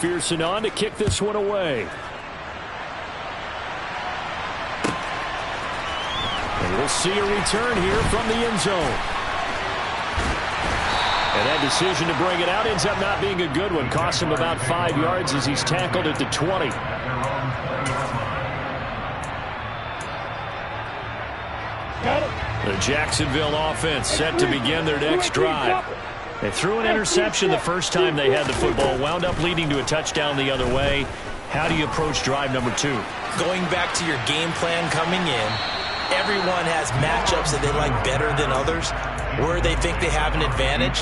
Pearson on to kick this one away. And we'll see a return here from the end zone. And that decision to bring it out ends up not being a good one. Costs him about 5 yards as he's tackled at the 20. The Jacksonville offense set to begin their next drive. They threw an interception the first time they had the football, wound up leading to a touchdown the other way. How do you approach drive number 2? Going back to your game plan coming in, everyone has matchups that they like better than others. Where they think they have an advantage,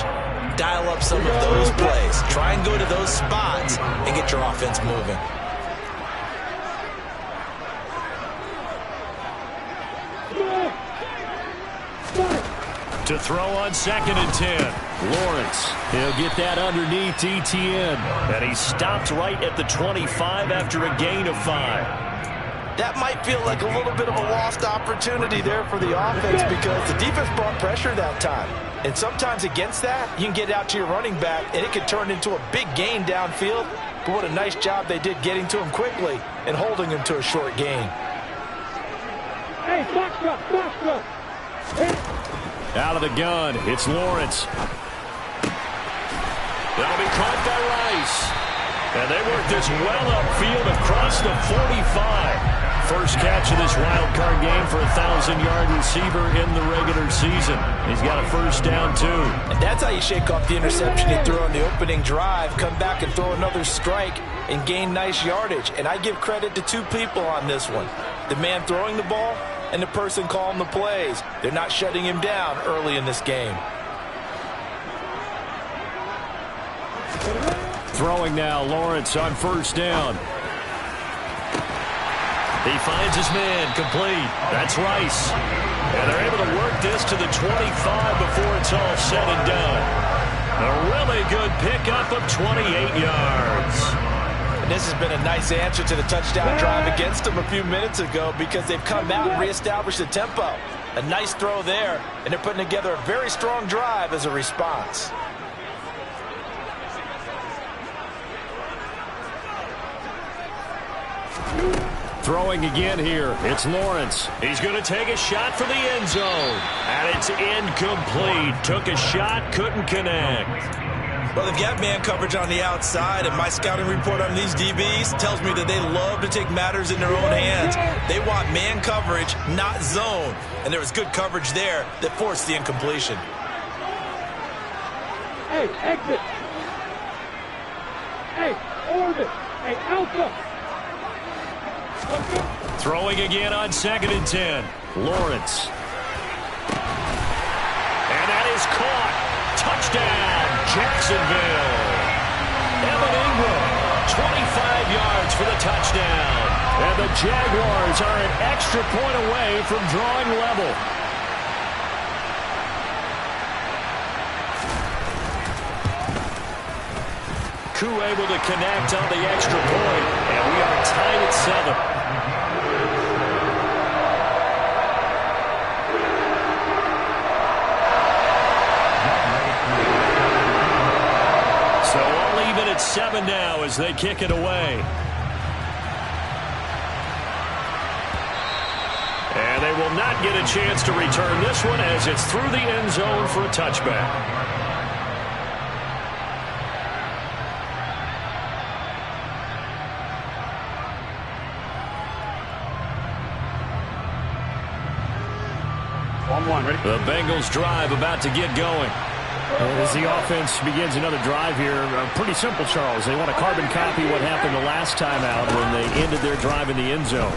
dial up some of those plays. Try and go to those spots and get your offense moving. To throw on 2nd and 10. Lawrence, he'll get that underneath ETN. And he stopped right at the 25 after a gain of 5. That might feel like a little bit of a lost opportunity there for the offense because the defense brought pressure that time. And sometimes against that, you can get out to your running back, and it could turn into a big gain downfield. But what a nice job they did getting to him quickly and holding him to a short gain. Hey, box up. Out of the gun, it's Lawrence. That'll be caught by Rice. And they work this well upfield across the 45. First catch of this wild card game for a 1,000-yard receiver in the regular season. He's got a first down, too. And that's how you shake off the interception he threw on the opening drive, come back and throw another strike and gain nice yardage. And I give credit to 2 people on this one. The man throwing the ball and the person calling the plays. They're not shutting him down early in this game. Throwing now, Lawrence on first down. He finds his man, complete. That's Rice. And they're able to work this to the 25 before it's all said and done. A really good pickup of 28 yards. And this has been a nice answer to the touchdown drive against them a few minutes ago because they've come out and reestablished the tempo. A nice throw there, and they're putting together a very strong drive as a response. Throwing again here, it's Lawrence. He's going to take a shot for the end zone. And it's incomplete. Took a shot, couldn't connect. Well, they've got man coverage on the outside, and my scouting report on these DBs tells me that they love to take matters in their own hands. They want man coverage, not zone. And there was good coverage there that forced the incompletion. Hey, exit. Hey, orbit. Hey, alpha. Throwing again on 2nd and 10. Lawrence. And that is caught. Touchdown, Jacksonville. Evan Ingram, 25 yards for the touchdown. And the Jaguars are an extra point away from drawing level. Koo able to connect on the extra point, and we are tied at 7. So all even at 7 now as they kick it away. And they will not get a chance to return this one as it's through the end zone for a touchback. The Bengals drive about to get going. As the offense begins another drive here, pretty simple, Charles. They want to carbon copy what happened the last time out when they ended their drive in the end zone.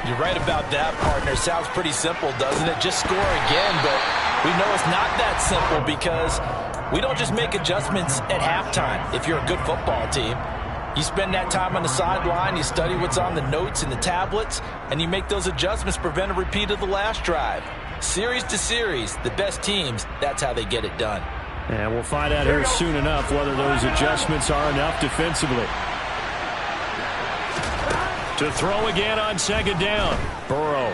You're right about that, partner. Sounds pretty simple, doesn't it? Just score again, but we know it's not that simple because we don't just make adjustments at halftime. If you're a good football team, you spend that time on the sideline, you study what's on the notes and the tablets, and you make those adjustments to prevent a repeat of the last drive. Series to series, the best teams, that's how they get it done. And we'll find out here soon enough whether those adjustments are enough defensively. To throw again on 2nd down. Burrow.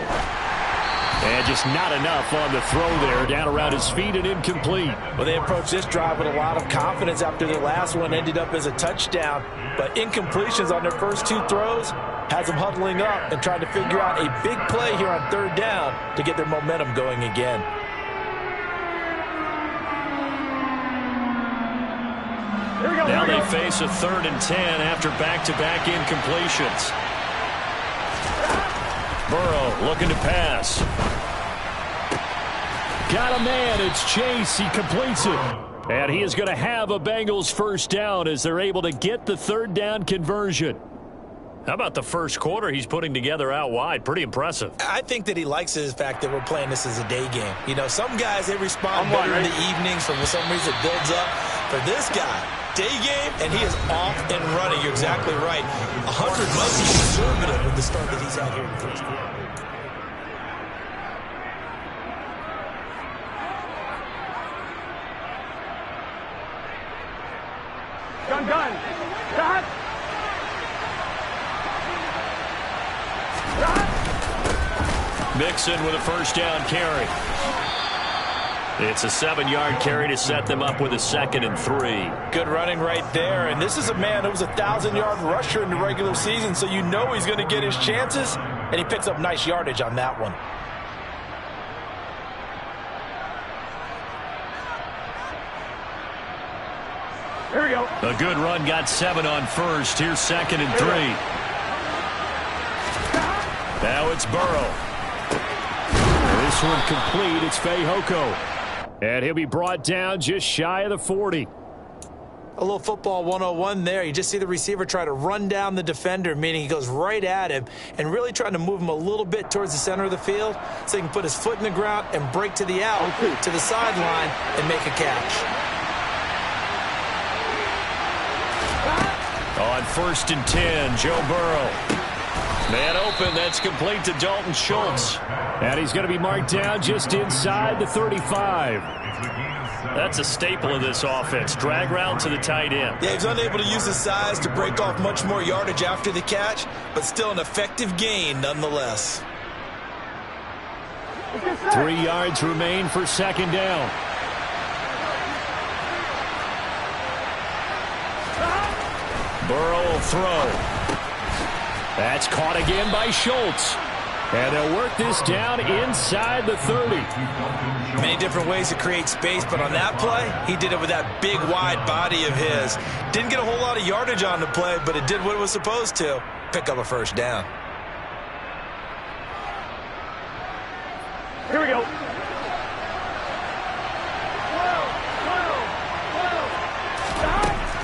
And just not enough on the throw there. Down around his feet and incomplete. Well, they approached this drive with a lot of confidence after their last one ended up as a touchdown. But incompletions on their first two throws has them huddling up and trying to figure out a big play here on third down to get their momentum going again. Now they face a 3rd and 10 after back-to-back incompletions. Burrow looking to pass. Got a man. It's Chase. He completes it. And he is going to have a Bengals first down as they're able to get the 3rd down conversion. How about the first quarter he's putting together out wide? Pretty impressive. I think that he likes the fact that we're playing this as a day game. You know, some guys, they respond better in the evenings. For some reason, it builds up. For this guy, day game, and he is off and running. You're exactly right. 100 might be conservative with the start that he's had here in the first quarter. Gun. Shot. Mixon with a first down carry. It's a 7-yard carry to set them up with a 2nd and 3. Good running right there. And this is a man who was a 1,000-yard rusher in the regular season, so you know he's going to get his chances, and he picks up nice yardage on that one. Here we go. A good run, got 7 on first. Here's 2nd and 3. Now it's Burrow. This one complete. It's Fehoko. And he'll be brought down just shy of the 40. A little football 101 there. You just see the receiver try to run down the defender, meaning he goes right at him and really trying to move him a little bit towards the center of the field so he can put his foot in the ground and break to the out, to the sideline, and make a catch. On 1st and 10, Joe Burrow. Man open, that's complete to Dalton Schultz. And he's going to be marked down just inside the 35. That's a staple of this offense. Drag route to the tight end. Yeah, he's unable to use his size to break off much more yardage after the catch, but still an effective gain nonetheless. 3 yards remain for 2nd down. Burrow will throw. That's caught again by Schultz. And they'll work this down inside the 30. Many different ways to create space, but on that play, he did it with that big, wide body of his. Didn't get a whole lot of yardage on the play, but it did what it was supposed to. Pick up a first down. Here we go.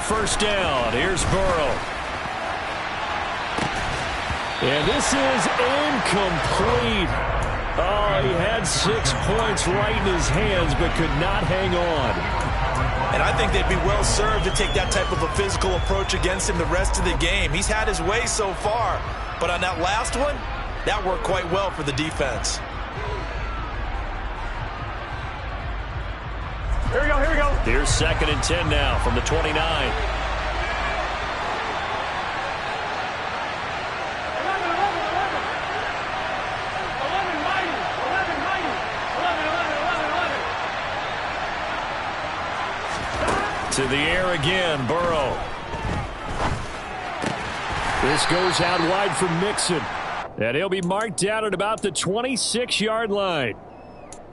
First down. Here's Burrow. And this is incomplete. Oh, he had 6 points right in his hands, but could not hang on. And I think they'd be well served to take that type of a physical approach against him the rest of the game. He's had his way so far, but on that last one, that worked quite well for the defense. Here we go. Here's 2nd and 10 now from the 29. 11. To the air again, Burrow. This goes out wide for Mixon. And he'll be marked down at about the 26-yard line.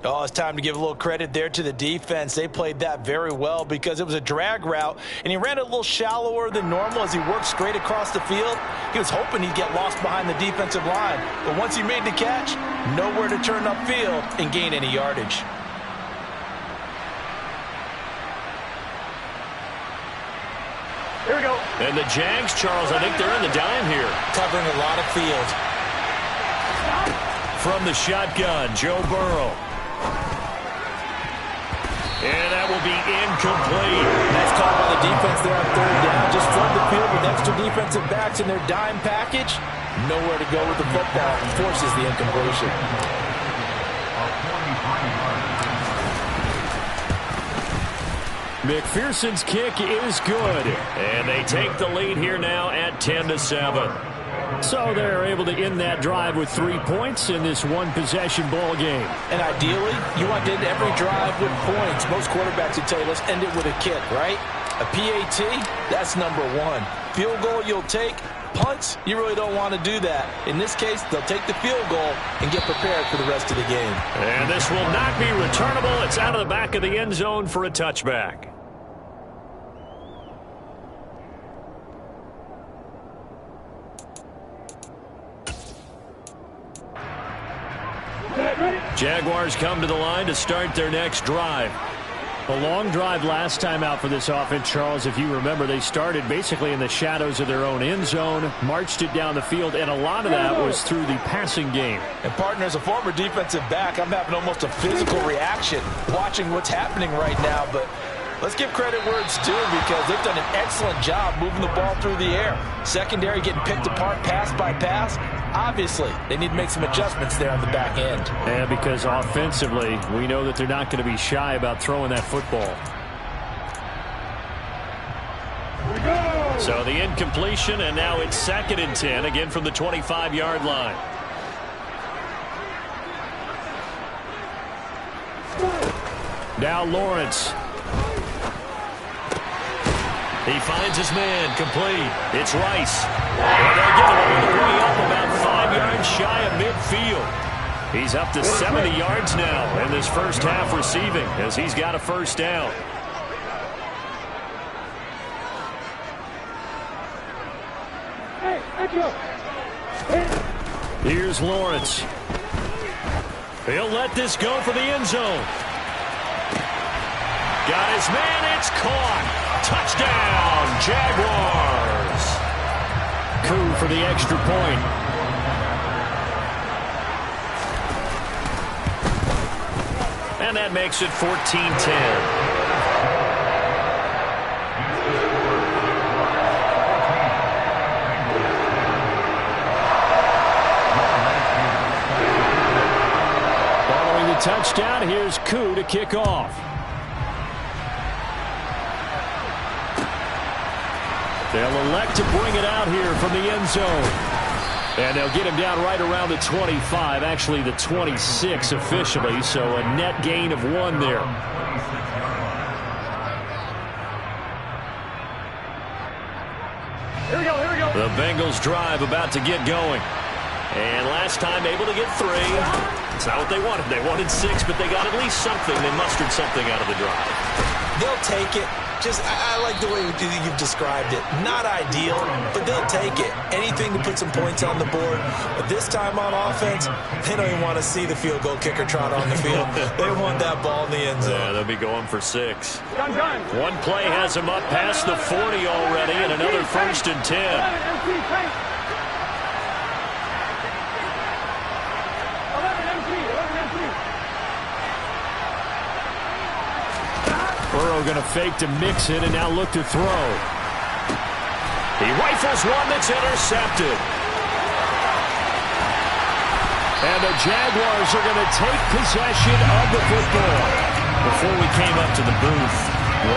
Oh, it's time to give a little credit there to the defense. They played that very well because it was a drag route, and he ran it a little shallower than normal as he worked straight across the field. He was hoping he'd get lost behind the defensive line, but once he made the catch, nowhere to turn upfield and gain any yardage. Here we go. And the Jags, Charles, I think they're in the dime here. Covering a lot of field. From the shotgun, Joe Burrow. And that will be incomplete. Nice call by the defense there on third down. Just flood the field with extra defensive backs in their dime package. Nowhere to go with the football. Forces the incompletion. McPherson's kick is good. And they take the lead here now at 10-7. So they're able to end that drive with 3 points in this one-possession ball game. And ideally, you want to end every drive with points. Most quarterbacks would tell you, let's end it with a kick, right? A PAT, that's number one. Field goal you'll take. Punts, you really don't want to do that. In this case, they'll take the field goal and get prepared for the rest of the game. And this will not be returnable. It's out of the back of the end zone for a touchback. Jaguars come to the line to start their next drive. A long drive last time out for this offense, Charles. If you remember, they started basically in the shadows of their own end zone, marched it down the field, and a lot of that was through the passing game. And, partner, as a former defensive back, I'm having almost a physical reaction watching what's happening right now. But let's give credit where it's due because they've done an excellent job moving the ball through the air. Secondary getting picked apart pass by pass. Obviously, they need to make some adjustments there on the back end. And because offensively, we know that they're not going to be shy about throwing that football. So the incompletion, and now it's 2nd and 10, again from the 25-yard line. Now Lawrence. He finds his man, complete. It's Rice. And they get him all the way up about 5 yards shy of midfield. He's up to 70 yards now in this first half receiving as he's got a first down. Here's Lawrence. He'll let this go for the end zone. Got his man, it's caught. Touchdown, Jaguars. Coup for the extra point. And that makes it 14-10. Touchdown. Here's Koo to kick off. They'll elect to bring it out here from the end zone. And they'll get him down right around the 25, actually the 26 officially, so a net gain of 1 there. Here we go, here we go. The Bengals drive about to get going. And last time able to get 3. It's not what they wanted. They wanted 6, but they got at least something. They mustered something out of the drive. They'll take it. I like the way you've described it. Not ideal, but they'll take it. Anything to put some points on the board. But this time on offense, they don't even want to see the field goal kicker trot on the field. They want that ball in the end zone. Yeah, they'll be going for 6. Done. One play has them up past the 40 already, and another 1st and 10. Burrow going to fake to mix it and now look to throw. He rifles one that's intercepted. And the Jaguars are going to take possession of the football. Before we came up to the booth,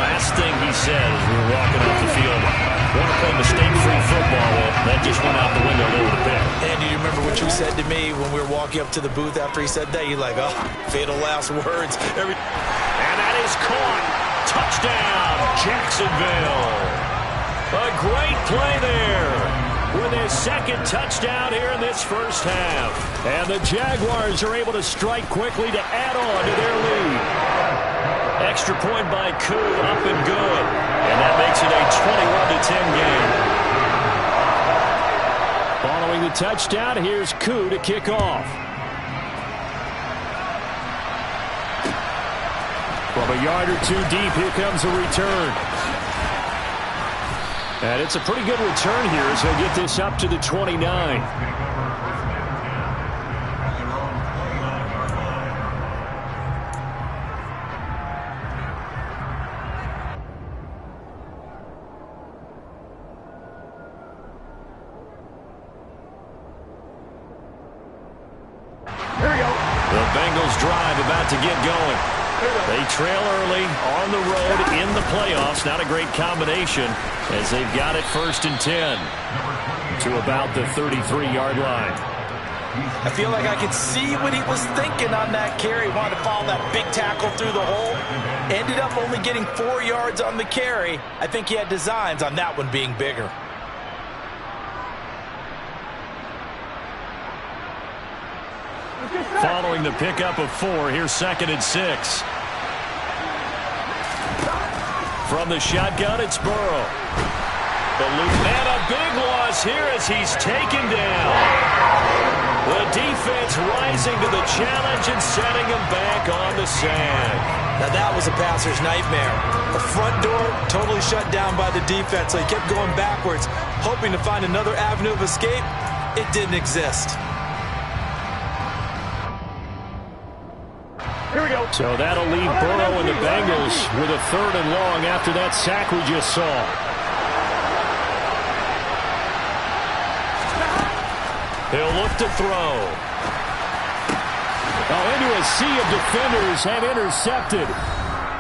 last thing he said as we were walking off the field, want to play mistake-free football. Well, that just went out the window there with a pick. And do you remember what you said to me when we were walking up to the booth after he said that? You're like, oh, fatal last words. And that is caught. Touchdown, Jacksonville. A great play there with his 2nd touchdown here in this first half. And the Jaguars are able to strike quickly to add on to their lead. Extra point by Koo, up and good. And that makes it a 21-10 game. Following the touchdown, here's Koo to kick off. From a yard or 2 deep, here comes a return. And it's a pretty good return here as he'll get this up to the 29. Here we go. The Bengals drive about to get going. They trail early on the road in the playoffs. Not a great combination as they've got it 1st and 10 to about the 33-yard line. I feel like I could see what he was thinking on that carry. Wanted to follow that big tackle through the hole. Ended up only getting 4 yards on the carry. I think he had designs on that one being bigger. Following the pickup of 4, here's 2nd and 6. From the shotgun, it's Burrow. And a big loss here as he's taken down. The defense rising to the challenge and setting him back on the sand. Now that was a passer's nightmare. The front door totally shut down by the defense, so he kept going backwards, hoping to find another avenue of escape. It didn't exist. Here we go. So that'll leave Burrow and the Bengals with a 3rd and long after that sack we just saw. He'll look to throw. Oh, into a sea of defenders and intercepted.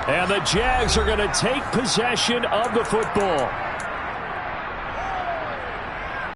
And the Jags are going to take possession of the football.